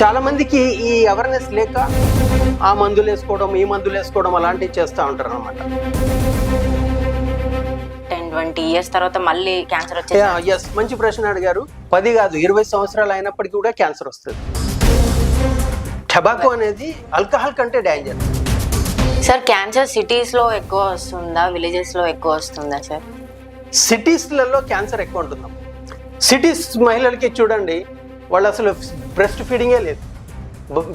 చాలా మందికి ఈ అవేర్నెస్ లేక ఆ మందులు వేసుకోవడం ఈ మందులు వేసుకోవడం అలాంటివి చేస్తూ ఉంటారు అనమాట. 10-20 years తర్వాత మళ్ళీ క్యాన్సర్ వచ్చేది. ఎస్, మంచి ప్రశ్న అడిగారు. 10 కాదు 20 సంవత్సరాలు అయినప్పటికీ కూడా క్యాన్సర్ వస్తుంది. టొబాకో అనేది ఆల్కహాల్ కంటే డేంజర్. సార్ క్యాన్సర్ సిటీస్ లో ఎక్కువ వస్తుందా, విలేజెస్ లో ఎక్కువ వస్తుందా సార్? సిటీస్లలో క్యాన్సర్ ఎక్కువ ఉంటుందాం. సిటీస్ మహిళలకి చూడండి, వాళ్ళు అసలు బ్రెస్ట్ ఫీడింగే లేదు.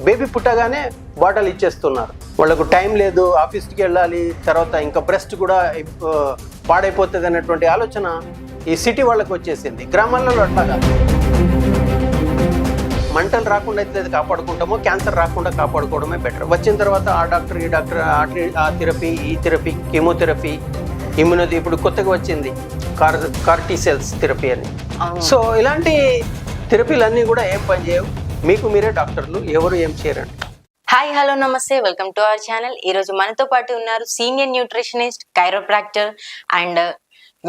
బేబీ పుట్టగానే బాటిల్ ఇచ్చేస్తున్నారు. వాళ్ళకు టైం లేదు, ఆఫీస్కి వెళ్ళాలి, తర్వాత ఇంకా బ్రెస్ట్ కూడా పాడైపోతుంది అన్నటువంటి ఆలోచన ఈ సిటీ వాళ్ళకి వచ్చేసింది. గ్రామాలలో అట్లాగా మంటలు రాకుండా అయితే కాపాడుకుంటామో, క్యాన్సర్ రాకుండా కాపాడుకోవడమే బెటర్. వచ్చిన తర్వాత ఆ డాక్టర్ ఈ డాక్టర్ ఆ థెరపీ ఈ థెరపీ, కీమోథెరపీ, ఇమ్యూనోథెరపీ, ఇప్పుడు కొత్తగా వచ్చింది కార్టీ సెల్స్ థెరపీ అని. సో ఇలాంటి థెరపీలన్నీ కూడా ఏం పని చేయవు. మీకు మీరే డాక్టర్లు, ఎవరు ఏం చేయరండి. హాయ్, హలో, నమస్తే, వెల్కమ్ టు అవర్ ఛానల్. ఈరోజు మనతో పాటు ఉన్నారు senior nutritionist, chiropractor and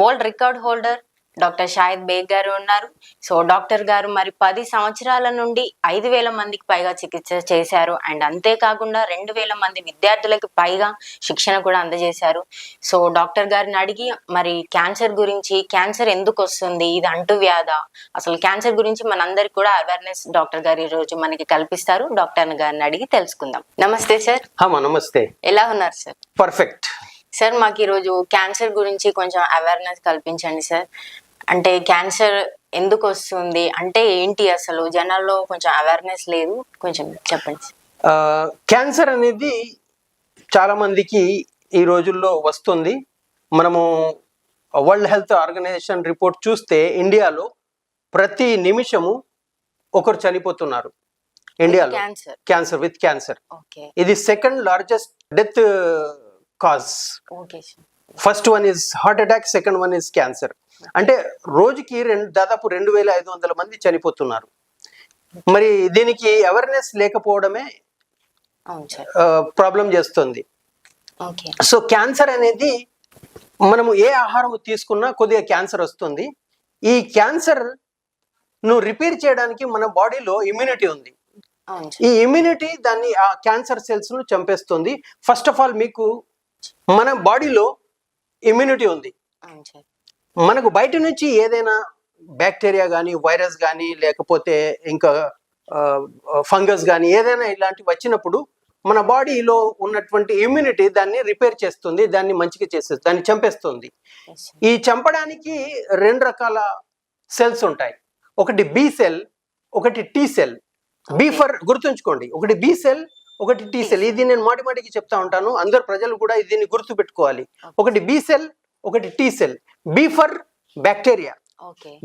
world record holder doctor Shahid Baig గారు ఉన్నారు. సో డాక్టర్ గారు మరి 10 సంవత్సరాల నుండి 5,000 మందికి పైగా చికిత్స చేశారు. అండ్ అంతేకాకుండా 2,000 మంది విద్యార్థులకు పైగా శిక్షణ కూడా అందజేశారు. సో డాక్టర్ గారిని అడిగి మరి క్యాన్సర్ గురించి, క్యాన్సర్ ఎందుకు వస్తుంది, ఇది అంటువ్యాధా, అసలు క్యాన్సర్ గురించి మనందరికి కూడా అవేర్నెస్ డాక్టర్ గారు ఈ రోజు మనకి కల్పిస్తారు. డాక్టర్ గారిని అడిగి తెలుసుకుందాం. నమస్తే సార్. నమస్తే. ఎలా ఉన్నారు సార్? పర్ఫెక్ట్ సార్, మాకు ఈరోజు క్యాన్సర్ గురించి కొంచెం అవేర్నెస్ కల్పించండి సార్. అంటే క్యాన్సర్ ఎందుకు వస్తుంది, అంటే ఏంటి, అసలు జనాల్లో కొంచెం అవేర్నెస్ లేదు, కొంచెం చెప్పండి. క్యాన్సర్ అనేది చాలా మందికి ఈ రోజుల్లో వస్తుంది. మనము వరల్డ్ హెల్త్ ఆర్గనైజేషన్ రిపోర్ట్ చూస్తే ఇండియాలో ప్రతి నిమిషము ఒకరు చనిపోతున్నారు. ఇండియాలో క్యాన్సర్ విత్ క్యాన్సర్. ఇది second largest death cause. First one is heart attack, second one is cancer. అంటే రోజుకి దాదాపు 2,500 మంది చనిపోతున్నారు. మరి దీనికి అవేర్నెస్ లేకపోవడమే ప్రాబ్లం చేస్తుంది. సో క్యాన్సర్ అనేది మనము ఏ ఆహారం తీసుకున్నా కొద్దిగా క్యాన్సర్ వస్తుంది. ఈ క్యాన్సర్ ను రిపేర్ చేయడానికి మన బాడీలో ఇమ్యూనిటీ ఉంది. ఈ ఇమ్యూనిటీ దాన్ని ఆ క్యాన్సర్ సెల్స్ ను చంపేస్తుంది. ఫస్ట్ ఆఫ్ ఆల్ మీకు మన బాడీలో ఇమ్యూనిటీ ఉంది. మనకు బయట నుంచి ఏదైనా బ్యాక్టీరియా కానీ, వైరస్ కానీ, లేకపోతే ఇంకా ఫంగస్ కానీ ఏదైనా ఇలాంటివి వచ్చినప్పుడు మన బాడీలో ఉన్నటువంటి ఇమ్యూనిటీ దాన్ని రిపేర్ చేస్తుంది, దాన్ని మంచిగా చేస్తుంది, దాన్ని చంపేస్తుంది. ఈ చంపడానికి 2 రకాల సెల్స్ ఉంటాయి. ఒకటి బి సెల్, ఒకటి టీ సెల్. బి ఫర్ గుర్తుంచుకోండి, ఒకటి బి సెల్, ఒకటి టీ సెల్. ఇది నేను మాటికి చెప్తా ఉంటాను, అందరు ప్రజలు కూడా దీన్ని గుర్తు పెట్టుకోవాలి. ఒకటి బి సెల్, ఒకటి T cell. B for bacteria.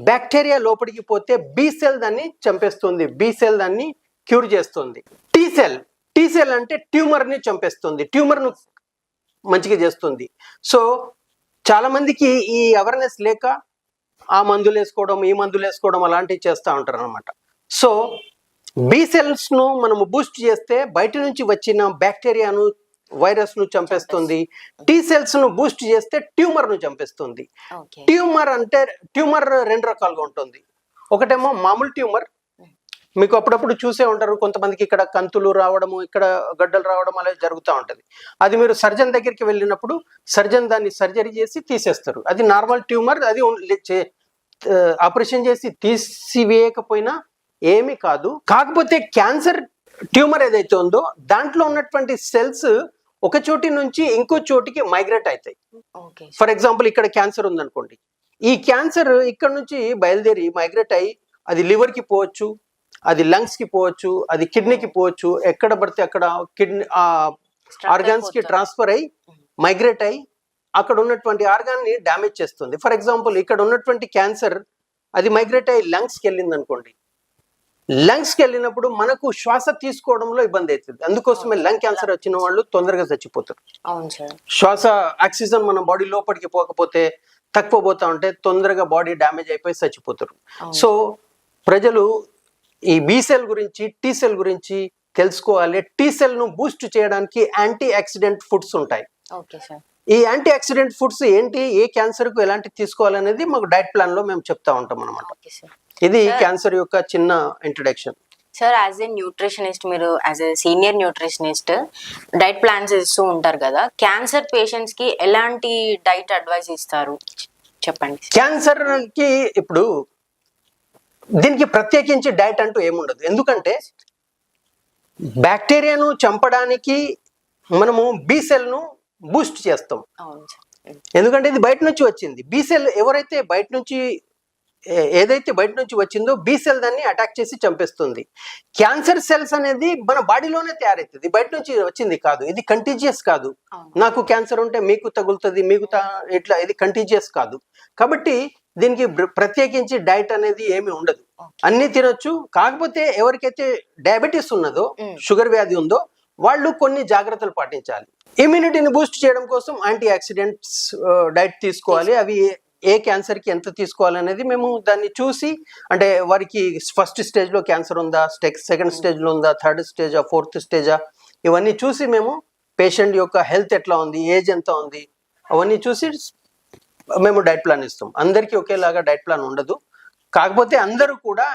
Bacteria లోపలికి పోతే బి సెల్ దాన్ని చంపేస్తుంది, బి సెల్ దాన్ని క్యూర్ చేస్తుంది. టీ సెల్ అంటే ట్యూమర్ ని చంపేస్తుంది, ట్యూమర్ ను మంచిగా చేస్తుంది. సో చాలా మందికి ఈ అవేర్నెస్ లేక ఆ మందులు వేసుకోవడం ఈ మందులు వేసుకోవడం అలాంటివి చేస్తూ ఉంటారు అనమాట. సో బి సెల్స్ ను మనము బూస్ట్ చేస్తే బయట నుంచి వచ్చిన బ్యాక్టీరియాను, వైరస్ ను చంపేస్తుంది. టీ సెల్స్ ను బూస్ట్ చేస్తే ట్యూమర్ ను చంపేస్తుంది. ట్యూమర్ 2 రకాలుగా ఉంటుంది. ఒకటేమో మామూలు ట్యూమర్, మీకు అప్పుడప్పుడు చూసే ఉంటారు, కొంతమందికి ఇక్కడ కంతులు రావడము, ఇక్కడ గడ్డలు రావడం అలా జరుగుతూ ఉంటుంది. అది మీరు సర్జన్ దగ్గరికి వెళ్ళినప్పుడు సర్జన్ దాన్ని సర్జరీ చేసి తీసేస్తారు. అది నార్మల్ ట్యూమర్. అది ఆపరేషన్ చేసి తీసివేయకపోయినా ఏమీ కాదు. కాకపోతే క్యాన్సర్ ట్యూమర్ ఏదైతే ఉందో దాంట్లో ఉన్నటువంటి సెల్స్ ఒక చోటి నుంచి ఇంకో చోటికి మైగ్రేట్ అవుతాయి. ఫర్ ఎగ్జాంపుల్ ఇక్కడ క్యాన్సర్ ఉందనుకోండి, ఈ క్యాన్సర్ ఇక్కడ నుంచి బయలుదేరి మైగ్రేట్ అయ్యి అది లివర్ కి పోవచ్చు, అది లంగ్స్ కి పోవచ్చు, అది కిడ్నీకి పోవచ్చు. ఎక్కడ పడితే అక్కడ కిడ్నీ ఆర్గాన్స్ కి ట్రాన్స్ఫర్ అయ్యి మైగ్రేట్ అయ్యి అక్కడ ఉన్నటువంటి ఆర్గాన్ ని డ్యామేజ్ చేస్తుంది. ఫర్ ఎగ్జాంపుల్ ఇక్కడ ఉన్నటువంటి క్యాన్సర్ అది మైగ్రేట్ అయ్యి లంగ్స్కి వెళ్ళింది అనుకోండి, లంగ్స్కి వెళ్ళినప్పుడు మనకు శ్వాస తీసుకోవడంలో ఇబ్బంది అవుతుంది. అందుకోసమే లంగ్ క్యాన్సర్ వచ్చిన వాళ్ళు తొందరగా చచ్చిపోతారు. శ్వాస ఆక్సిజన్ మన బాడీ లోపలికి పోకపోతే, తక్కువ పోతా ఉంటే తొందరగా బాడీ డ్యామేజ్ అయిపోయి చచ్చిపోతారు. సో ప్రజలు ఈ బి సెల్ గురించి, టీ సెల్ గురించి తెలుసుకోవాలి. టీ సెల్ ను బూస్ట్ చేయడానికి యాంటీ ఆక్సిడెంట్ ఫుడ్స్ ఉంటాయి. ఈ యాంటీ ఆక్సిడెంట్ ఫుడ్స్ ఏంటి, ఏ క్యాన్సర్ కు ఎలాంటి తీసుకోవాలనేది మాకు డైట్ ప్లాన్ లో మేము చెప్తా ఉంటాం అన్నమాట. ఇది క్యాన్సర్ యొక్క చిన్న introduction. Sir as a nutritionist, మీరు as a senior nutritionist diet plans ఇస్తూ ఉంటారు కదా, క్యాన్సర్ పేషెంట్స్ కి ఎలాంటి డైట్ అడ్వైస్ ఇస్తారు చెప్పండి. క్యాన్సర్ కి ఇప్పుడు దీనికి ప్రత్యేకించి డైట్ అంటూ ఏముండదు. ఎందుకంటే బ్యాక్టీరియాను చంపడానికి మనము బి సెల్ ను బూస్ట్ చేస్తాం. అవును సార్. ఎందుకంటే ఇది బయట నుంచి వచ్చింది. బి సెల్ ఎవరైతే ఏదైతే బయట నుంచి వచ్చిందో బి సెల్ దాన్ని అటాక్ చేసి చంపేస్తుంది. క్యాన్సర్ సెల్స్ అనేది మన బాడీలోనే తయారవుతుంది, బయట నుంచి వచ్చింది కాదు. ఇది కంటీజియస్ కాదు. నాకు క్యాన్సర్ ఉంటే మీకు తగులుతుంది, ఇట్లా ఇది కంటీజియస్ కాదు. కాబట్టి దీనికి ప్రత్యేకించి డైట్ అనేది ఏమి ఉండదు, అన్ని తినొచ్చు. కాకపోతే ఎవరికైతే డయాబెటీస్ ఉన్నదో, షుగర్ వ్యాధి ఉందో, వాళ్ళు కొన్ని జాగ్రత్తలు పాటించాలి. ఇమ్యూనిటీని బూస్ట్ చేయడం కోసం యాంటీ ఆక్సిడెంట్స్ డైట్ తీసుకోవాలి. అవి ఏ క్యాన్సర్ కి ఎంత తీసుకోవాలనేది మేము దాన్ని చూసి, అంటే వారికి ఫస్ట్ స్టేజ్ లో క్యాన్సర్ ఉందా, సెకండ్ స్టేజ్ లో ఉందా, థర్డ్ స్టేజా, ఫోర్త్ స్టేజా, ఇవన్నీ చూసి మేము పేషెంట్ యొక్క హెల్త్ ఎట్లా ఉంది, ఏజ్ ఎంత ఉంది, అవన్నీ చూసి మేము డైట్ ప్లాన్ ఇస్తాం. అందరికీ ఒకేలాగా డైట్ ప్లాన్ ఉండదు. కాకపోతే అందరూ కూడా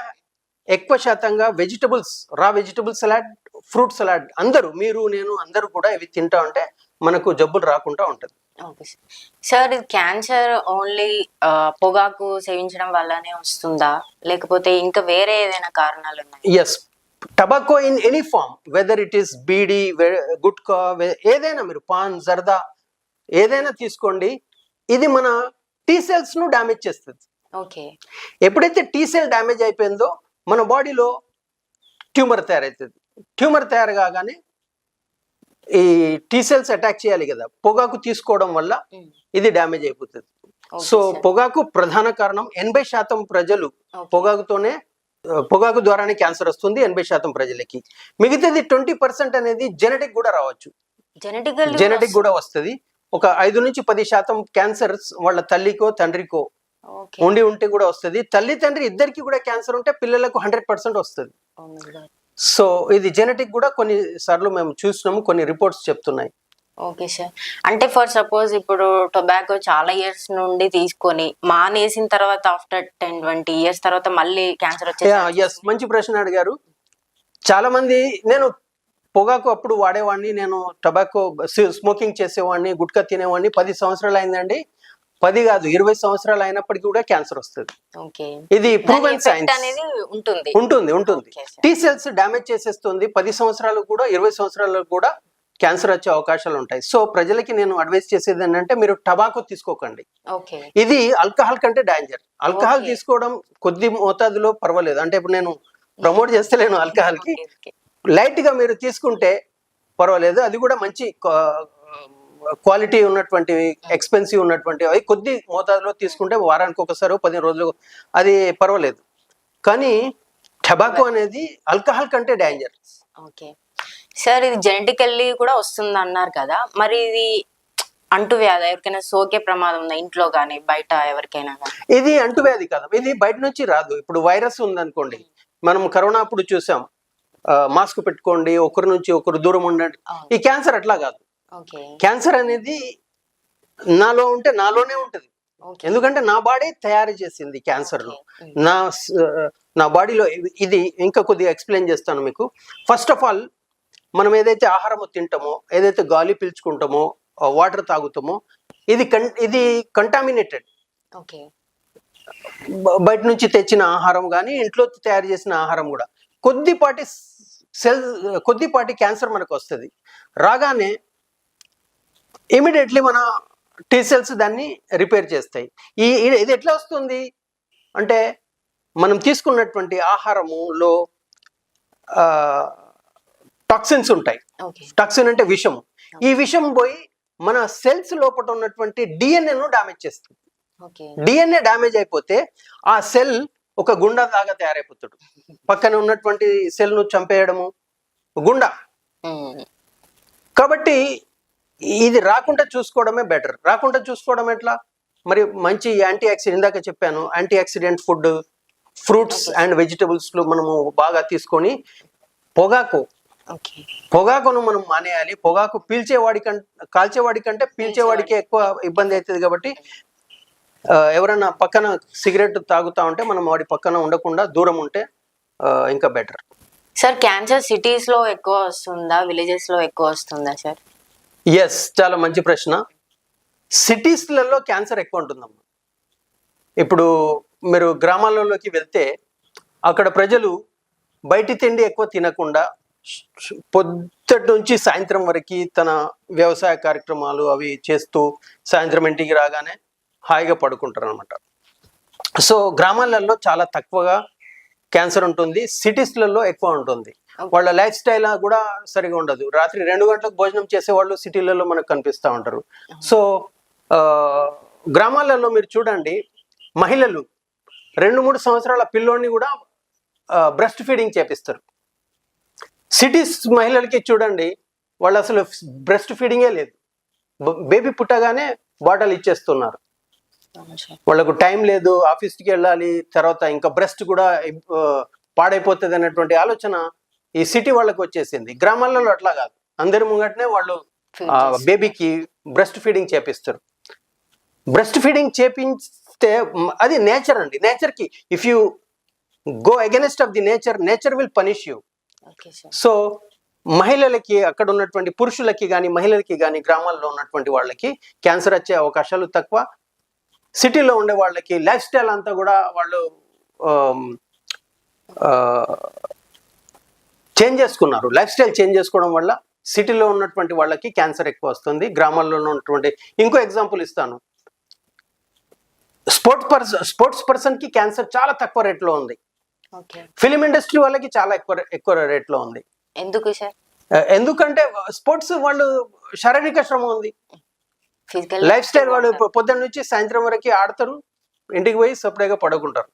ఎక్కువ శాతంగా రా వెజిటబుల్ సలాడ్, ఫ్రూట్ సలాడ్, అందరూ, మీరు నేను అందరూ కూడా ఇవి తింటా ఉంటే మనకు జబ్బులు రాకుండా ఉంటది. ఓకే సార్, ఇది క్యాన్సర్ ఓన్లీ పొగాకు సేవించడం వల్లనే వస్తుందా, లేకపోతే ఇంకా వేరే ఏదైనా కారణాలు ఉన్నాయి? Yes, tobacco in any form, whether it is beedi, gutka, ఏదైనా, మీరు పాన్, జర్దా ఏదైనా తీసుకోండి, ఇది మన టీ సెల్స్ ను డ్యామేజ్ చేస్తుంది. ఓకే. ఎప్పుడైతే టీ సెల్ డ్యామేజ్ అయిపోయిందో మన బాడీలో ట్యూమర్ తయారవుతుంది. ట్యూమర్ తయారు కాగానే ఈ టీ సెల్స్ అటాక్ చేయాలి కదా, పొగాకు తీసుకోవడం వల్ల ఇది డ్యామేజ్ అయిపోతుంది. సో పొగాకు ప్రధాన కారణం. 80% ప్రజలు పొగాకు ద్వారానే క్యాన్సర్ వస్తుంది 80% ప్రజలకి. మిగతాది 20% అనేది జెనెటిక్ కూడా రావచ్చు, జెనెటిక్ కూడా వస్తుంది. ఒక 5 నుంచి 10% క్యాన్సర్స్ వాళ్ళ తల్లికో తండ్రికో ఉంటే కూడా వస్తుంది. తల్లి తండ్రి ఇద్దరికి కూడా క్యాన్సర్ ఉంటే పిల్లలకు 100% వస్తుంది. సో ఇది జెనెటిక్ కూడా కొన్ని సార్లు మేము చూసినాము, కొన్ని రిపోర్ట్స్ చెప్తున్నాయి. Okay sir. అంటే ఫర్ సపోజ్ ఇప్పుడు టొబాకో చాలా ఇయర్స్ నుండి తీసుకొని మానేసిన తర్వాత ఆఫ్టర్ 10-20 ఇయర్స్ తర్వాత మళ్ళీ క్యాన్సర్ వచ్చేది? ఎస్, మంచి ప్రశ్న అడిగారు. చాలా మంది, నేను పొగాకు అప్పుడు వాడేవాడిని, నేను టొబాకో స్మోకింగ్ చేసేవాడిని, గుట్కా తినేవాడిని, 10 సంవత్సరాలు అయిందండి. 10 కాదు 20 సంవత్సరాలు అయినప్పటికీ కూడా క్యాన్సర్ వస్తుంది. ఇది ప్రూవెన్ సైన్స్. ఉంటుంది. టీ సెల్స్ డ్యామేజ్ చేసేస్తుంది. 10 సంవత్సరాలు కూడా 20 సంవత్సరాలు కూడా క్యాన్సర్ వచ్చే అవకాశాలు ఉంటాయి. సో ప్రజలకి నేను అడ్వైస్ చేసేది ఏంటంటే, మీరు టబాకో తీసుకోకండి. ఇది ఆల్కహాల్ కంటే డేంజర్. ఆల్కహాల్ తీసుకోవడం కొద్ది మోతాదులో పర్వాలేదు, అంటే ఇప్పుడు నేను ప్రమోట్ చేస్తలేను ఆల్కహాల్ కి. లైట్ గా మీరు తీసుకుంటే పర్వాలేదు. అది కూడా మంచి క్వాలిటీ ఉన్నటువంటివి, ఎక్స్పెన్సివ్ ఉన్నటువంటివి, అవి కొద్ది మోతాదులో తీసుకుంటే వారానికి ఒకసారి 15 రోజులు అది పర్వాలేదు. కానీ టబాకో అనేది ఆల్కహాల్ కంటే డేంజర్. ఓకే సార్, ఇది జెనెటికల్లీ కూడా వస్తుంది అన్నారు కదా, మరి ఇది అంటువ్యాధి, ఎవరికైనా సోకే ప్రమాదం ఉందా ఇంట్లో కానీ బయట ఎవరికైనా? ఇది అంటువ్యాధి కాదు, ఇది బయట నుంచి రాదు. ఇప్పుడు వైరస్ ఉందనుకోండి, మనం కరోనా అప్పుడు చూసాం, మాస్క్ పెట్టుకోండి, ఒకరి నుంచి ఒకరు దూరం ఉండండి. ఈ క్యాన్సర్ అట్లా కాదు. క్యాన్సర్ అనేది నాలో ఉంటే నాలోనే ఉంటది. ఎందుకంటే నా బాడీ తయారు చేసింది క్యాన్సర్ ను. నా బాడీలో ఇది ఇంకా కొద్దిగా ఎక్స్ప్లెయిన్ చేస్తాను మీకు. ఫస్ట్ ఆఫ్ ఆల్, మనం ఏదైతే ఆహారం తింటామో, ఏదైతే గాలి పీల్చుకుంటామో, వాటర్ తాగుతామో, ఇది కంటామినేటెడ్. బయట నుంచి తెచ్చిన ఆహారం కానీ, ఇంట్లో తయారు చేసిన ఆహారం కూడా. కొద్దిపాటి క్యాన్సర్ మనకు వస్తుంది. రాగానే ఇమీడియట్లీ మన టీ సెల్స్ దాన్ని రిపేర్ చేస్తాయి. ఇది ఎట్లా వస్తుంది అంటే, మనం తీసుకున్నటువంటి ఆహారములో టాక్సిన్స్ ఉంటాయి. టాక్సిన్ అంటే విషం. ఈ విషం పోయి మన సెల్స్ లోపల ఉన్నటువంటి డిఎన్ఏను డామేజ్ చేస్తుంది. డిఎన్ఏ డామేజ్ అయిపోతే ఆ సెల్ ఒక గుండా లాగా తయారైపోతాడు. పక్కన ఉన్నటువంటి సెల్ ను చంపేయడము గుండా. కాబట్టి ఇది రాకుండా చూసుకోవడమే బెటర్. రాకుండా చూసుకోవడం ఎట్లా మరి? మంచి యాంటీ ఆక్సిడెంట్, ఇందాక చెప్పాను, anti oxidant food, fruits and vegetables లో మనము బాగా తీసుకొని, పొగాకును మనం మానేయాలి. పొగాకు కాల్చేవాడి కంటే పీల్చేవాడికి ఎక్కువ ఇబ్బంది అవుతుంది. కాబట్టి ఎవరైనా పక్కన సిగరెట్ తాగుతా ఉంటే మనం వాడి పక్కన ఉండకుండా దూరం ఉంటే ఇంకా బెటర్. సార్ క్యాన్సర్ సిటీస్ లో ఎక్కువ వస్తుందా, విలేజెస్ లో ఎక్కువ వస్తుందా సార్? ఎస్, చాలా మంచి ప్రశ్న. సిటీస్లలో క్యాన్సర్ ఎక్కువ ఉంటుందమ్మా. ఇప్పుడు మీరు గ్రామాలలోకి వెళ్తే అక్కడ ప్రజలు బయటి తిండి ఎక్కువ తినకుండా పొద్దుటి నుంచి సాయంత్రం వరకు తన వ్యవసాయ కార్యక్రమాలు అవి చేస్తూ సాయంత్రం ఇంటికి రాగానే హాయిగా పడుకుంటారు అనమాట. సో గ్రామాలలో చాలా తక్కువగా క్యాన్సర్ ఉంటుంది, సిటీస్లలో ఎక్కువ ఉంటుంది. వాళ్ళ లైఫ్ స్టైల్ కూడా సరిగా ఉండదు. రాత్రి 2 గంటలకు భోజనం చేసేవాళ్ళు సిటీలలో మనకు కనిపిస్తూ ఉంటారు. సో గ్రామాలలో మీరు చూడండి, మహిళలు 2-3 సంవత్సరాల పిల్లోడిని కూడా బ్రెస్ట్ ఫీడింగ్ చేపిస్తారు. సిటీస్ మహిళలకి చూడండి, వాళ్ళు అసలు బ్రెస్ట్ ఫీడింగే లేదు. బేబీ పుట్టగానే బాటిల్ ఇచ్చేస్తున్నారు. వాళ్ళకు టైం లేదు, ఆఫీస్కి వెళ్ళాలి, తర్వాత ఇంకా బ్రెస్ట్ కూడా పాడైపోతుంది అనేటువంటి ఆలోచన ఈ సిటీ వాళ్ళకి వచ్చేసింది. గ్రామాలలో అట్లా కాదు, అందరి ముంగటనే వాళ్ళు బేబీకి బ్రెస్ట్ ఫీడింగ్ చేపిస్తారు. బ్రెస్ట్ ఫీడింగ్ చేపిస్తే అది నేచర్ అండి. నేచర్కి if you go against of the nature, nature will punish you. So మహిళలకి, అక్కడ ఉన్నటువంటి పురుషులకి కానీ మహిళలకి కానీ గ్రామాల్లో ఉన్నటువంటి వాళ్ళకి క్యాన్సర్ వచ్చే అవకాశాలు తక్కువ. సిటీలో ఉండే వాళ్ళకి లైఫ్ స్టైల్ అంతా కూడా వాళ్ళు చేంజ్ చేసుకున్నారు. లైఫ్ స్టైల్ చేంజ్ చేసుకోవడం వల్ల సిటీలో ఉన్నటువంటి వాళ్ళకి క్యాన్సర్ ఎక్కువ వస్తుంది. గ్రామాల్లో ఉన్నటువంటి ఇంకో ఎగ్జాంపుల్ ఇస్తాను. స్పోర్ట్స్ పర్సన్ కి క్యాన్సర్ చాలా తక్కువ రేట్లో ఉంది. ఫిలిం ఇండస్ట్రీ వాళ్ళకి చాలా ఎక్కువ రేట్లో ఉంది. ఎందుకు సార్? ఎందుకంటే స్పోర్ట్స్ వాళ్ళు శారీరక శ్రమ ఉంది, లైఫ్ స్టైల్. వాళ్ళు పొద్దున్న నుంచి సాయంత్రం వరకు ఆడతారు, ఇంటికి పోయి సపరేట్గా పడుకుంటారు.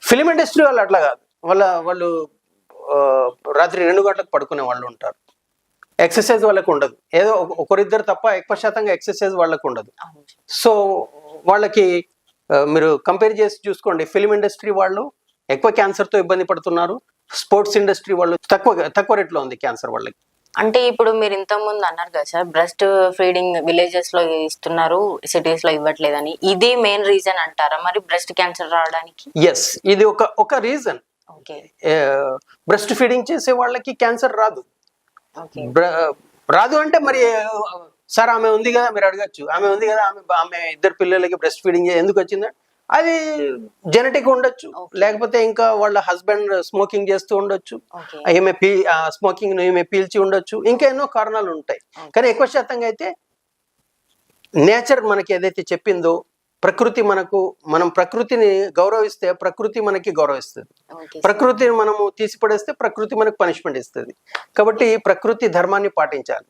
ఫిలిం ఇండస్ట్రీ వాళ్ళు అట్లా కాదు. వాళ్ళు రాత్రి 2 గంటలకు పడుకునే వాళ్ళు ఉంటారు. ఎక్సర్సైజ్ వాళ్ళకు ఉండదు. ఏదో ఒకరిద్దరు తప్ప ఎక్కువ శాతంగా ఎక్సర్సైజ్ వాళ్ళకు ఉండదు. సో వాళ్ళకి మీరు కంపేర్ చేసి చూసుకోండి, ఫిలిం ఇండస్ట్రీ వాళ్ళు ఎక్కువ క్యాన్సర్తో ఇబ్బంది పడుతున్నారు, స్పోర్ట్స్ ఇండస్ట్రీ వాళ్ళు తక్కువ రేట్లో ఉంది క్యాన్సర్ వాళ్ళకి. అంటే ఇప్పుడు మీరు ఇంత ముందు అన్నారు కదా సార్, బ్రెస్ట్ ఫీడింగ్ విలేజెస్ లో ఇస్తున్నారు, సిటీస్ లో ఇవ్వట్లేదని. ఇది మెయిన్ రీజన్ అంటారా మరి బ్రెస్ట్ క్యాన్సర్ రావడానికి? ఎస్, ఇది ఒక రీజన్. బ్రెస్ట్ ఫీడింగ్ చేసే వాళ్ళకి క్యాన్సర్ రాదు. రాదు అంటే మరి సార్ ఆమె ఉంది కదా, మీరు అడగచ్చు, ఆమె ఉంది కదా, ఆమె 2 పిల్లలకి బ్రెస్ట్ ఫీడింగ్ ఎందుకు వచ్చిందా? అది జెనెటిక్ ఉండొచ్చు, లేకపోతే ఇంకా వాళ్ళ హస్బెండ్ స్మోకింగ్ చేస్తూ ఉండొచ్చు, స్మోకింగ్ ఈమె పీల్చి ఉండొచ్చు, ఇంకా ఎన్నో కారణాలు ఉంటాయి. కానీ ఎక్కువ శాతంగా అయితే నేచర్ మనకి ఏదైతే చెప్పిందో, మనం ప్రకృతిని గౌరవిస్తే ప్రకృతి మనకి గౌరవిస్తుంది. ప్రకృతిని మనము తీసిపడేస్తే ప్రకృతి మనకు పనిష్మెంట్ ఇస్తుంది. కాబట్టి ప్రకృతి ధర్మాన్ని పాటించాలి.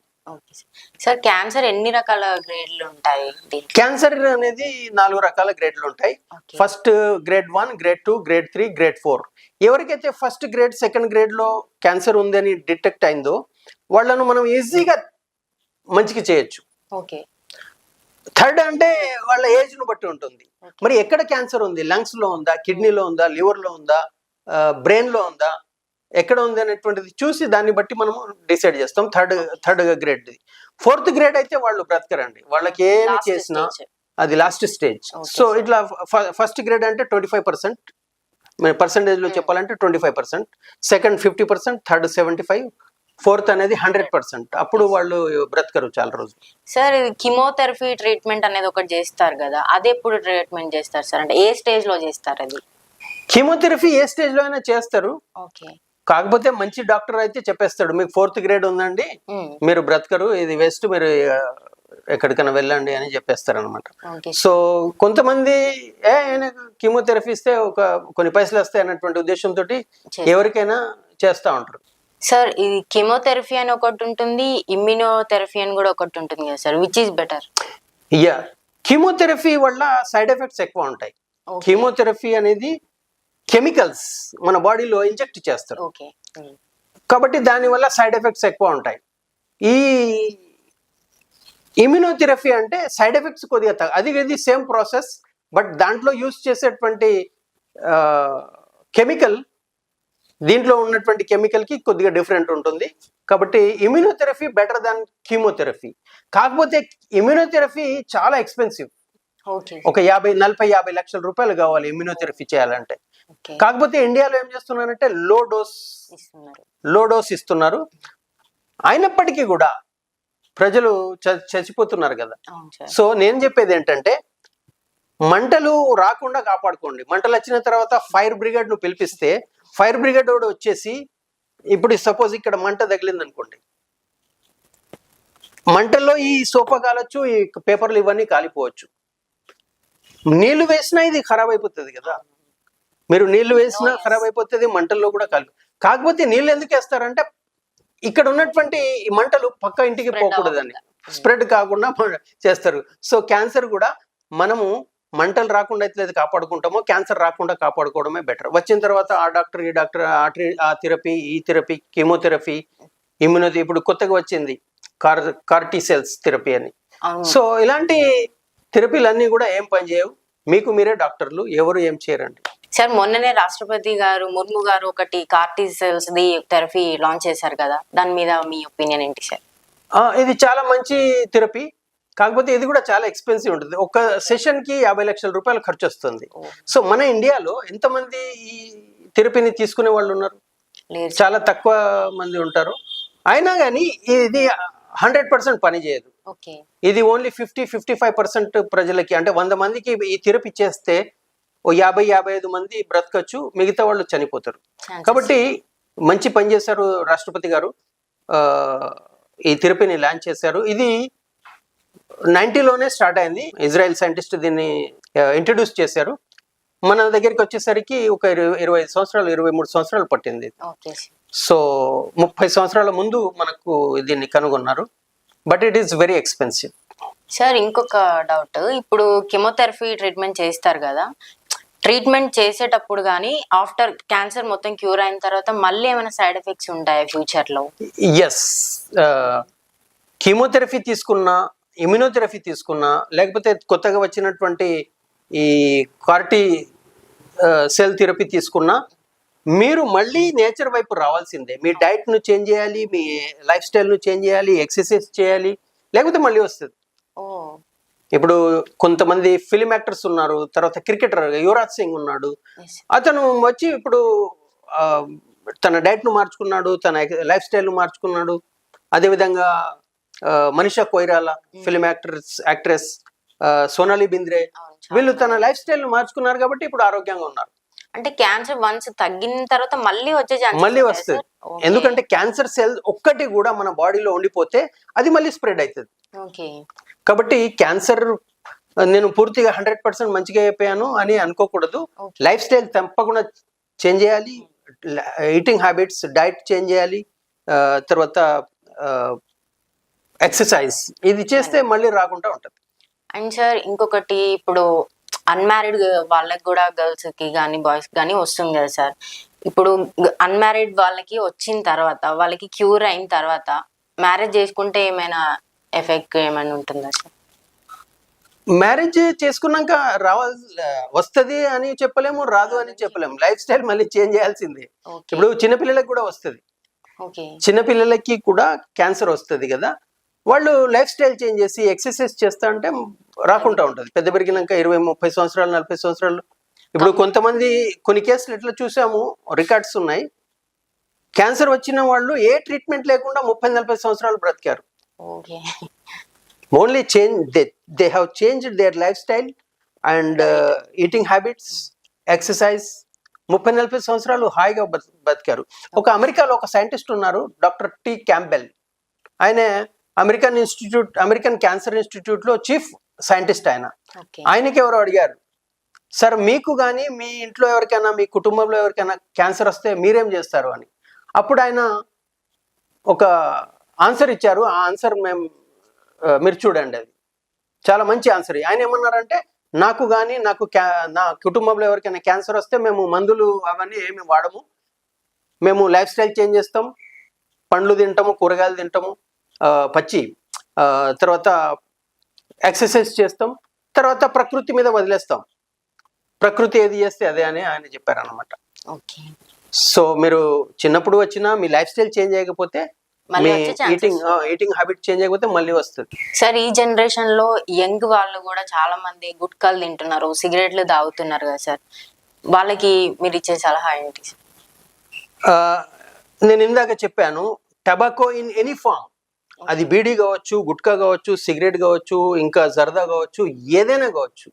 సార్ క్యాన్సర్ ఎన్ని రకాల గ్రేడ్లు ఉంటాయి? క్యాన్సర్ అనేది 4 రకాల గ్రేడ్లు ఉంటాయి. First grade 1, grade 2, grade 3, grade 4. ఎవరికైతే ఫస్ట్ గ్రేడ్, సెకండ్ గ్రేడ్ లో క్యాన్సర్ ఉందని డిటెక్ట్ అయిందో వాళ్ళను మనం ఈజీగా మంచికి చేయొచ్చు. థర్డ్ అంటే వాళ్ళ ఏజ్ ను బట్టి ఉంటుంది. మరి ఎక్కడ క్యాన్సర్ ఉంది, లంగ్స్ లో ఉందా, కిడ్నీలో ఉందా, లివర్ లో ఉందా, బ్రెయిన్ లో ఉందా, ఎక్కడ ఉంది అనేటువంటిది చూసి దాన్ని బట్టి మనము డిసైడ్ చేస్తాం. Third grade. 4th గ్రేడ్ అయితే వాళ్ళు బ్రతకరండి, వాళ్ళకి ఏమి చేసినా అది లాస్ట్ స్టేజ్. సో ఇట్లా ఫస్ట్ గ్రేడ్ అంటే 25%, పర్సెంటేజ్ లో చెప్పాలంటే 25%, సెకండ్ 50%, థర్డ్ 75%, 4th అనేది 100%. అప్పుడు వాళ్ళు బ్రతకరు చాలా రోజులు. సార్ కీమోథెరపీ ట్రీట్మెంట్ అనేది ఒకటి చేస్తారు కదా, అది ఎప్పుడు ట్రీట్మెంట్ చేస్తారు సార్? అంటే ఏ స్టేజ్ లో చేస్తారు అది? కీమోథెరపీ ఏ స్టేజ్ లో అయినా చేస్తారు. కాకపోతే మంచి డాక్టర్ అయితే చెప్పేస్తాడు, మీకు 4th గ్రేడ్ ఉందండి, మీరు బ్రతకరు, ఇది వేస్ట్, మీరు ఎక్కడికైనా వెళ్ళండి అని చెప్పేస్తారు అనమాట. సో కొంతమంది కీమోథెరపీ ఇస్తే కొన్ని పైసలు వస్తాయి అన్నటువంటి ఉద్దేశంతో ఎవరికైనా చేస్తా ఉంటారు. సార్ ఇది కీమోథెరపీ అని ఒకటి ఉంటుంది, ఇమ్యూనోథెరపీ అని కూడా ఒకటి ఉంటుంది కదా sir, which is better? Chemotherapy వల్ల సైడ్ ఎఫెక్ట్స్ ఎక్కువ ఉంటాయి. కీమోథెరపీ అనేది కెమికల్స్ మన బాడీలో ఇంజెక్ట్ చేస్తారు, కాబట్టి దానివల్ల సైడ్ ఎఫెక్ట్స్ ఎక్కువ ఉంటాయి. ఈ ఇమ్యూనోథెరపీ అంటే సైడ్ ఎఫెక్ట్స్ కొద్దిగా అది సేమ్ ప్రాసెస్, బట్ దాంట్లో యూజ్ చేసేటువంటి కెమికల్, దీంట్లో ఉన్నటువంటి కెమికల్ కి కొద్దిగా డిఫరెంట్ ఉంటుంది. కాబట్టి ఇమ్యూనోథెరపీ బెటర్ దాన్ కీమోథెరపీ. కాకపోతే ఇమ్యూనోథెరపీ చాలా ఎక్స్పెన్సివ్. ఒక 40-50 లక్షల రూపాయలు కావాలి ఇమ్యూనోథెరపీ చేయాలంటే. ఓకే. కాకపోతే ఇండియాలో ఏం చేస్తున్నారంటే ఇస్తున్నారు. లో డోస్ ఇస్తున్నారు. అయినప్పటికీ కూడా ప్రజలు చచ్చిపోతున్నారు కదా. అవును సార్. సో నేను చెప్పేది ఏంటంటే మంటలు రాకుండా కాపాడుకోండి. మంటలు వచ్చిన తర్వాత ఫైర్ బ్రిగేడ్ ను పిలిపిస్తే ఫైర్ బ్రిగేడ్ వాడు వచ్చేసి, ఇప్పుడు సపోజ్ ఇక్కడ మంట తగిలింది అనుకోండి, మంటల్లో ఈ సోఫా కాలొచ్చు, ఈ పేపర్లు ఇవన్నీ కాలిపోవచ్చు. నీళ్లు వేసినా ఇది ఖరాబ్ అయిపోతుంది కదా. మీరు నీళ్లు వేసినా ఖరాబ్ అయిపోతుంది, మంటల్లో కూడా కాకపోతే నీళ్ళు ఎందుకు వేస్తారంటే ఇక్కడ ఉన్నటువంటి ఈ మంటలు పక్క ఇంటికి పోకూడదని, స్ప్రెడ్ కాకుండా చేస్తారు. సో క్యాన్సర్ కూడా మనము మంటలు రాకుండా అయితే కాపాడుకుంటామో క్యాన్సర్ రాకుండా కాపాడుకోవడమే బెటర్. వచ్చిన తర్వాత ఆ డాక్టర్ ఈ డాక్టర్ ఆ థెరపీ ఈ థెరపీ, కీమోథెరపీ, ఇమ్యూనోథెరపీ, ఇప్పుడు కొత్తగా వచ్చింది కార్టీ సెల్స్ థెరపీ అని. సో ఇలాంటి థెరపీలన్నీ కూడా ఏం పనిచేయవు. మీకు మీరే డాక్టర్లు, ఎవరు ఏం చేయరండి. సార్ మొన్ననే రాష్ట్రపతి గారు ముర్ము గారు ఒకటి CAR-T cells the therapy launch చేశారు కదా, దాని మీద మీ ఒపీనియన్ ఏంటి సార్? ఇది చాలా మంచి థెరపీ, కాకపోతే ఇది కూడా చాలా ఎక్స్పెన్సివ్ ఉంటుంది. ఒక సెషన్ కి 50 లక్షల రూపాయలు ఖర్చు వస్తుంది. సో మన ఇండియాలో ఎంతమంది ఈ థెరపీని తీసుకునే వాళ్ళు ఉన్నారు? చాలా తక్కువ మంది ఉంటారు. అయినా కానీ ఇది 100% పని చేయదు. ఇది ఓన్లీ 50-55% ప్రజలకి, అంటే 100 మందికి ఈ థెరపీ చేస్తే ఓ 50-55 మంది బ్రతకచ్చు, మిగతా వాళ్ళు చనిపోతారు. కాబట్టి మంచి పని చేశారు రాష్ట్రపతి గారు, ఈ థెరపీని లాంచ్ చేశారు. ఇది 90లోనే స్టార్ట్ అయింది. ఇజ్రాయెల్ సైంటిస్ట్ దీన్ని ఇంట్రడ్యూస్ చేశారు. మన దగ్గరికి వచ్చేసరికి ఒక 25 సంవత్సరాలు 23 సంవత్సరాలు పట్టింది. సో 30 సంవత్సరాల ముందు మనకు దీన్ని కనుగొన్నారు. But it is very expensive. Sir ఇంకొక డౌట్, ఇప్పుడు కెమోథెరపీ ట్రీట్మెంట్ చేస్తారు కదా, ట్రీట్మెంట్ చేసేటప్పుడు కానీ ఆఫ్టర్ క్యాన్సర్ మొత్తం క్యూర్ అయిన తర్వాత మళ్ళీ ఏమైనా సైడ్ ఎఫెక్ట్స్ ఉంటాయా ఫ్యూచర్ లో? ఎస్, కీమోథెరపీ తీసుకున్నా, ఇమ్యూనోథెరపీ తీసుకున్నా, లేకపోతే కొత్తగా వచ్చినటువంటి ఈ కార్టీ సెల్ థెరపీ తీసుకున్నా, మీరు మళ్ళీ నేచర్ వైపు రావాల్సిందే. మీ డైట్ను చేంజ్ చేయాలి, మీ లైఫ్ స్టైల్ను చేంజ్ చేయాలి, ఎక్సర్సైజ్ చేయాలి, లేకపోతే మళ్ళీ వస్తుంది. ఇప్పుడు కొంతమంది ఫిలిం యాక్టర్స్ ఉన్నారు, తర్వాత క్రికెటర్ యువరాజ్ సింగ్ ఉన్నాడు. అతను వచ్చి ఇప్పుడు తన డైట్ను మార్చుకున్నాడు, తన లైఫ్ స్టైల్ను మార్చుకున్నాడు. అదేవిధంగా మనీషా కొయిరాలా ఫిలిం యాక్ట్రెస్, సోనాలి బింద్రే, వీళ్ళు తన లైఫ్ స్టైల్ ను మార్చుకున్నారు కాబట్టి ఇప్పుడు ఆరోగ్యంగా ఉన్నారు. అంటే క్యాన్సర్ వన్స్ తగ్గిన తర్వాత మళ్ళీ మళ్ళీ వస్తుంది. ఎందుకంటే క్యాన్సర్ సెల్ ఒక్కటి కూడా మన బాడీలో ఉండిపోతే అది మళ్ళీ స్ప్రెడ్ అవుతుంది. కాబట్టి క్యాన్సర్ నేను పూర్తిగా 100% మంచిగా అయిపోయాను అని అనుకోకూడదు. లైఫ్ స్టైల్ తప్పకుండా చేంజ్ చేయాలి, ఈటింగ్ హ్యాబిట్స్, డైట్ చేంజ్ చేయాలి, తర్వాత ఎక్సర్సైజ్, ఇది చేస్తే మళ్ళీ రాకుండా ఉంటుంది. అండ్ సార్ ఇంకొకటి, ఇప్పుడు అన్మ్యారీడ్ వాళ్ళకి కూడా గర్ల్స్ కి కానీ బాయ్స్ కానీ వస్తుంది కదా సార్, ఇప్పుడు అన్మ్యారీడ్ వాళ్ళకి వచ్చిన తర్వాత వాళ్ళకి క్యూర్ అయిన తర్వాత మ్యారేజ్ చేసుకుంటే ఏమైనా ఎఫెక్ట్ ఏమైనా ఉంటుందా సార్? మ్యారేజ్ చేసుకున్నాక వస్తుంది అని చెప్పలేము, రాదు అని చెప్పలేము. లైఫ్ స్టైల్ మళ్ళీ చేంజ్ చేయాల్సిందే. ఇప్పుడు చిన్నపిల్లలకు కూడా వస్తుంది, చిన్నపిల్లలకి కూడా క్యాన్సర్ వస్తుంది కదా, వాళ్ళు లైఫ్ స్టైల్ చేంజ్ చేసి ఎక్సర్సైజ్ చేస్తా అంటే రాకుండా ఉంటుంది. పెద్ద పెరిగినాక 20-30 సంవత్సరాలు 40 సంవత్సరాలు. ఇప్పుడు కొంతమంది కొన్ని కేసులు ఎట్లా చూసాము, రికార్డ్స్ ఉన్నాయి, క్యాన్సర్ వచ్చిన వాళ్ళు ఏ ట్రీట్మెంట్ లేకుండా 30-40 సంవత్సరాలు బ్రతికారు. Only they have changed their life style and eating habits, exercise. 30-40 సంవత్సరాలు హాయిగా బతికారు. ఒక అమెరికాలో ఒక సైంటిస్ట్ ఉన్నారు, డాక్టర్ టి క్యాంబెల్. ఆయన అమెరికన్ క్యాన్సర్ ఇన్స్టిట్యూట్ లో చీఫ్ సైంటిస్ట్. ఆయనకి ఎవరు అడిగారు, సార్ మీకు కానీ మీ ఇంట్లో ఎవరికైనా, మీ కుటుంబంలో ఎవరికైనా క్యాన్సర్ వస్తే మీరేం చేస్తారు అని. అప్పుడు ఆయన ఒక ఆన్సర్ ఇచ్చారు. ఆ ఆన్సర్ మీరు చూడండి, అది చాలా మంచి ఆన్సర్. ఆయన ఏమన్నారంటే, నాకు కానీ నా కుటుంబంలో ఎవరికైనా క్యాన్సర్ వస్తే మేము మందులు అవన్నీ ఏమి వాడము, మేము లైఫ్ స్టైల్ చేంజ్ చేస్తాం, పండ్లు తింటాము, కూరగాయలు తింటాము పచ్చి, తర్వాత ఎక్సర్సైజ్ చేస్తాం, తర్వాత ప్రకృతి మీద వదిలేస్తాం, ప్రకృతి ఏది చేస్తే అదే అని ఆయన చెప్పారనమాట. సో మీరు చిన్నప్పుడు వచ్చినా మీ లైఫ్ స్టైల్ చేంజ్ చేయకపోతే, మీ ఈటింగ్ హ్యాబిట్ చేంజ్ చేయకపోతే మళ్ళీ వస్తుంది. సార్ ఈ జనరేషన్ లో యంగ్ వాళ్ళు కూడా చాలా మంది గుట్కాలు తింటున్నారు, సిగరెట్లు తాగుతున్నారు కదా సార్, వాళ్ళకి మీరు ఇచ్చే సలహా ఏంటి? నేను ఇందాక చెప్పాను, టబాకో ఇన్ ఎనీ ఫామ్, అది బీడీ కావచ్చు, గుట్కా కావచ్చు, సిగరెట్ కావచ్చు, ఇంకా జర్దా కావచ్చు, ఏదైనా కావచ్చు,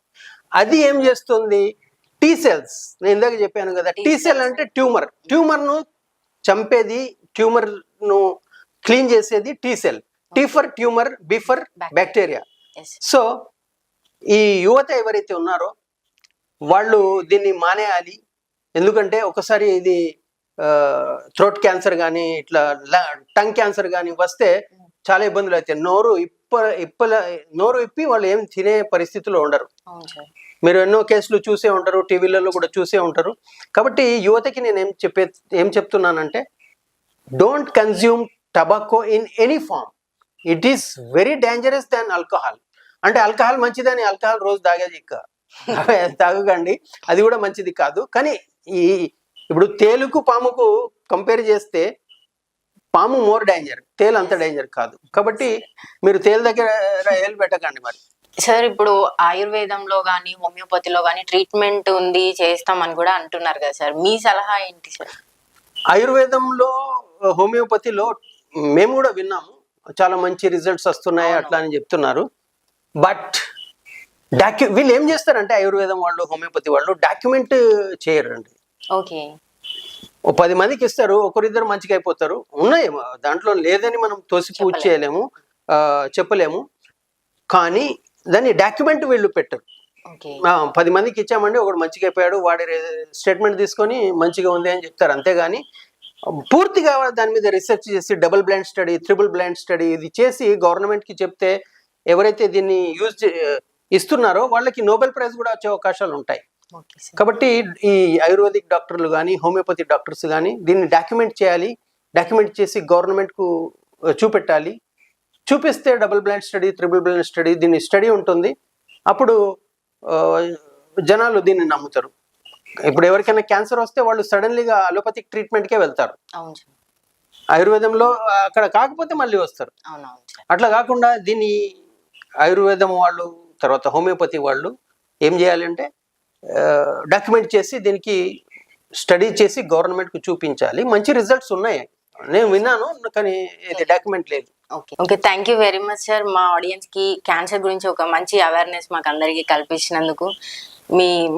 అది ఏం చేస్తుంది, టీ సెల్స్, నేను ఇందాక చెప్పాను కదా, టీ సెల్ అంటే ట్యూమర్ను చంపేది, ట్యూమర్ను క్లీన్ చేసేది T cell. T for tumour, B for bacteria. So ఈ యువత ఎవరైతే ఉన్నారో వాళ్ళు దీన్ని మానేయాలి. ఎందుకంటే ఒకసారి ఇది థ్రోట్ క్యాన్సర్ కానీ, ఇట్లా టంగ్ క్యాన్సర్ కానీ వస్తే చాలా ఇబ్బందులు అవుతాయి. నోరు ఇప్పి వాళ్ళు ఏం తినే పరిస్థితిలో ఉండరు. మీరు ఎన్నో కేసులు చూసే ఉంటారు, టీవీలలో కూడా చూసే ఉంటారు. కాబట్టి యువతకి నేను ఏం చెప్తున్నానంటే, don't consume tobacco in any form. It is very dangerous than alcohol. అంటే ఆల్కహాల్ మంచిదని ఆల్కహాల్ రోజు తాగకండి, అది కూడా మంచిది కాదు. కానీ ఇప్పుడు తేలుకు పాముకు కంపేర్ చేస్తే పాము మోర్ డేంజర్, తేలు అంత డేంజర్ కాదు. కాబట్టి మీరు తేలు దగ్గర ఏలు పెట్టకండి. మరి సార్, ఇప్పుడు ఆయుర్వేదంలో కానీ హోమియోపతిలో కానీ ట్రీట్మెంట్ ఉంది, చేస్తామని కూడా అంటున్నారు కదా సార్, మీ సలహా ఏంటి సార్? ఆయుర్వేదంలో హోమియోపతిలో మేము కూడా విన్నాము, చాలా మంచి రిజల్ట్స్ వస్తున్నాయి అట్లా అని చెప్తున్నారు. బట్ వీళ్ళు ఏం చేస్తారంటే, ఆయుర్వేదం వాళ్ళు, హోమియోపతి వాళ్ళు డాక్యుమెంట్ చేయరు అండి. ఓకే, 10 మందికి ఇస్తారు, ఒకరిద్దరు మంచిగా అయిపోతారు. ఉన్నాయి దాంట్లో, లేదని మనం తోసి పూజ చేయలేము, చెప్పలేము. కానీ దాన్ని డాక్యుమెంట్ వీళ్ళు పెట్టరు. 10 మందికి ఇచ్చామండి, ఒకడు మంచిగా అయిపోయాడు, వాడి స్టేట్మెంట్ తీసుకొని మంచిగా ఉంది అని చెప్తారు. అంతేగాని పూర్తిగా దాని మీద రీసెర్చ్ చేసి double blind study, triple blind study ఇది చేసి గవర్నమెంట్కి చెప్తే, ఎవరైతే దీన్ని ఇస్తున్నారో వాళ్ళకి నోబెల్ ప్రైజ్ కూడా వచ్చే అవకాశాలు ఉంటాయి. కాబట్టి ఈ ఆయుర్వేదిక్ డాక్టర్లు కానీ, హోమియోపతి డాక్టర్స్ కానీ దీన్ని డాక్యుమెంట్ చేయాలి. డాక్యుమెంట్ చేసి గవర్నమెంట్కు చూపెట్టాలి. చూపిస్తే double blind study, triple blind study, దీన్ని స్టడీ ఉంటుంది. అప్పుడు జనాలు దీన్ని నమ్ముతారు. ఇప్పుడు ఎవరికైనా క్యాన్సర్ వస్తే వాళ్ళు సడన్లీగా అలోపతిక్ ట్రీట్మెంట్కే వెళ్తారు. ఆయుర్వేదంలో అక్కడ కాకపోతే మళ్ళీ వస్తారు. అట్లా కాకుండా దీన్ని ఆయుర్వేదం వాళ్ళు, తర్వాత హోమియోపతి వాళ్ళు ఏం చేయాలంటే డాక్యుమెంట్ చేసి దీనికి స్టడీ చేసి గవర్నమెంట్కు చూపించాలి. మంచి రిజల్ట్స్ ఉన్నాయి, నేను విన్నాను, కానీ ఇది డాక్యుమెంట్ లేదు. Okay, thank you very much sir. మా ఆడియన్స్ కి క్యాన్సర్ గురించి ఒక మంచి అవేర్నెస్ మాకు అందరికీ కల్పించినందుకు,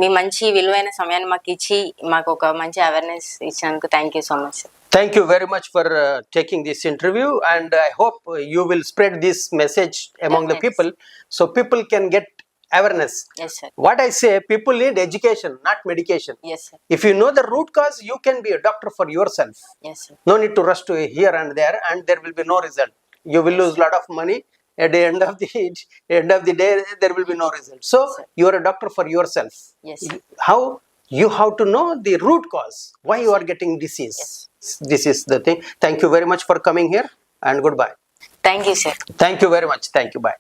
మీ మంచి విలువైన సమయాన్ని మాకు ఇచ్చి మాకు ఒక మంచి అవేర్నెస్ ఇచ్చినందుకు thank you so much sir. Thank you very much for taking this interview, and I hope you will spread this message among the people, so people can get awareness. Yes sir. What I say, people need education, not medication. Yes sir. If you know the root cause, you can be a doctor for yourself. Yes sir. No need to rush to here and there, and there will be no result. You will lose lot of money. At the end of the day, there will be no result. So you are a doctor for yourself. Yes sir. How you have to know the root cause, why you are getting disease. Yes. This is the thing. Thank you very much for coming here, and goodbye. Thank you sir. Thank you very much. Thank you. Bye.